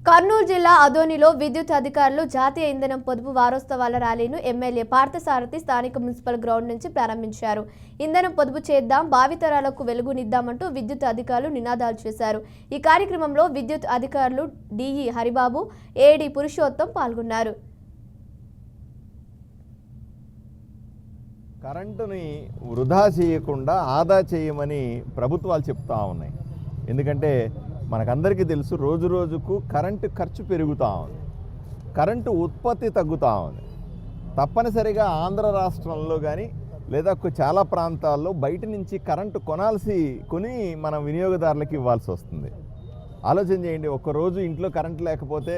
కర్నూలు జిల్లా అదోనిలో విద్యుత్ అధికారులు జాతీయ ఇంధనం పొదుపు వారోత్సవాల ర్యాలీను ఎమ్మెల్యే పార్థసారథి స్థానిక మున్సిపల్ గ్రౌండ్ నుంచి ప్రారంభించారు. ఇంధనం పొదుపు చేద్దాం, భావితరాలకు వెలుగునిద్దామంటూ విద్యుత్ అధికారులు నినాదాలు చేశారు. ఈ కార్యక్రమంలో విద్యుత్ అధికారులు డిఈ హరిబాబు, ఏడీ పురుషోత్తం పాల్గొన్నారు. కరెంటుని వృధా చేయకుండా ఆదా చేయమని ప్రభుత్వాలు చెప్తా ఉన్నాయి. ఎందుకంటే మనకందరికీ తెలుసు, రోజు రోజుకు కరెంటు ఖర్చు పెరుగుతూ ఉంది, కరెంటు ఉత్పత్తి తగ్గుతూ ఉంది. తప్పనిసరిగా ఆంధ్ర రాష్ట్రంలో కానీ లేదా చాలా ప్రాంతాల్లో బయట నుంచి కరెంటు కొని మనం వినియోగదారులకు ఇవ్వాల్సి వస్తుంది. ఆలోచన చేయండి, ఒక్కరోజు ఇంట్లో కరెంటు లేకపోతే,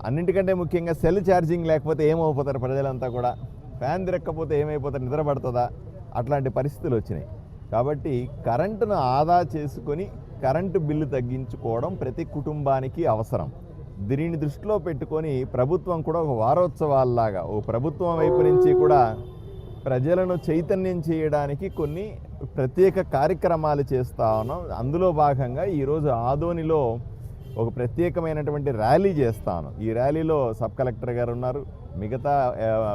అన్నింటికంటే ముఖ్యంగా సెల్ ఛార్జింగ్ లేకపోతే ఏమైపోతారు ప్రజలంతా కూడా, ఫ్యాన్ తిరగకపోతే ఏమైపోతారు, నిద్రపడుతుందా, అట్లాంటి పరిస్థితులు వచ్చినాయి. కాబట్టి కరెంటును ఆదా చేసుకొని కరెంటు బిల్లు తగ్గించుకోవడం ప్రతి కుటుంబానికి అవసరం. దీనిని దృష్టిలో పెట్టుకొని ప్రభుత్వం కూడా ఒక వారోత్సవాల్లాగా, ఓ ప్రభుత్వం వైపు నుంచి కూడా ప్రజలను చైతన్యం చేయడానికి కొన్ని ప్రత్యేక కార్యక్రమాలు చేస్తూ ఉన్నాం. అందులో భాగంగా ఈరోజు ఆదోనిలో ఒక ప్రత్యేకమైనటువంటి ర్యాలీ చేస్తాను. ఈ ర్యాలీలో సబ్ కలెక్టర్ గారు ఉన్నారు, మిగతా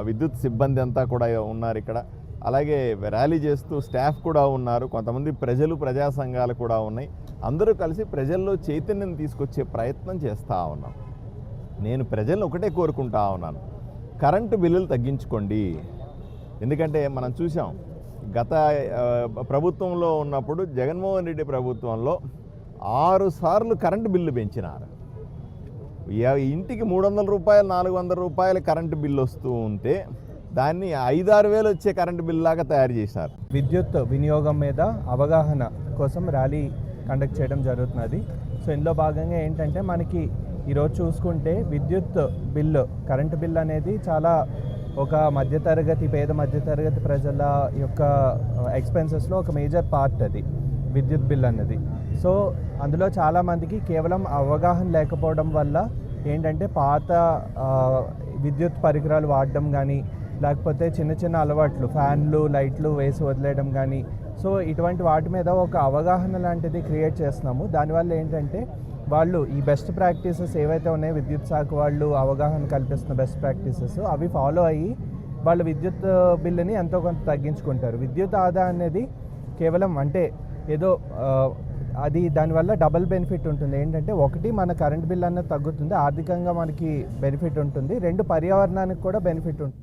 విద్యుత్ సిబ్బంది అంతా కూడా ఉన్నారు ఇక్కడ. అలాగే ర్యాలీ చేస్తూ స్టాఫ్ కూడా ఉన్నారు, కొంతమంది ప్రజా సంఘాలు కూడా ఉన్నాయి. అందరూ కలిసి ప్రజల్లో చైతన్యం తీసుకొచ్చే ప్రయత్నం చేస్తూ ఉన్నాం. నేను ప్రజలను ఒకటే కోరుకుంటా ఉన్నాను, కరెంటు బిల్లులు తగ్గించుకోండి. ఎందుకంటే మనం చూసాం, గత ప్రభుత్వంలో ఉన్నప్పుడు జగన్మోహన్ రెడ్డి ప్రభుత్వంలో 6 సార్లు కరెంటు బిల్లు పెంచినారు. ఇంటికి 300 రూపాయలు 400 రూపాయల కరెంటు బిల్లు వస్తూ ఉంటే దాన్ని 5-6 వేలు వచ్చే కరెంటు బిల్ లాగా తయారు చేశారు. విద్యుత్ వినియోగం మీద అవగాహన కోసం ర్యాలీ కండక్ట్ చేయడం జరుగుతున్నది. సో ఇందులో భాగంగా ఏంటంటే, మనకి ఈరోజు చూసుకుంటే విద్యుత్ బిల్లు, కరెంటు బిల్ అనేది చాలా ఒక పేద మధ్యతరగతి ప్రజల యొక్క ఎక్స్పెన్సెస్లో ఒక మేజర్ పార్ట్ అది విద్యుత్ బిల్ అన్నది. సో అందులో చాలామందికి కేవలం అవగాహన లేకపోవడం వల్ల ఏంటంటే పాత విద్యుత్ పరికరాలు వాడడం కానీ, లేకపోతే చిన్న చిన్న అలవాట్లు, ఫ్యాన్లు లైట్లు వేసి వదిలేయడం కానీ, సో ఇటువంటి వాటి మీద ఒక అవగాహన లాంటిది క్రియేట్ చేస్తున్నాము. దానివల్ల ఏంటంటే వాళ్ళు ఈ బెస్ట్ ప్రాక్టీసెస్ ఏవైతే ఉన్నాయో, విద్యుత్ శాఖ వాళ్ళు అవగాహన కల్పిస్తున్న బెస్ట్ ప్రాక్టీసెస్ అవి ఫాలో అయ్యి వాళ్ళ విద్యుత్ బిల్లుని ఎంతో కొంత తగ్గించుకుంటారు. విద్యుత్ ఆదా అనేది కేవలం అంటే ఏదో అది దానివల్ల డబుల్ బెనిఫిట్ ఉంటుంది. ఏంటంటే, ఒకటి మన కరెంట్ బిల్ అన్నది తగ్గుతుంది, ఆర్థికంగా మనకి బెనిఫిట్ ఉంటుంది, 2 పర్యావరణానికి కూడా బెనిఫిట్ ఉంటుంది.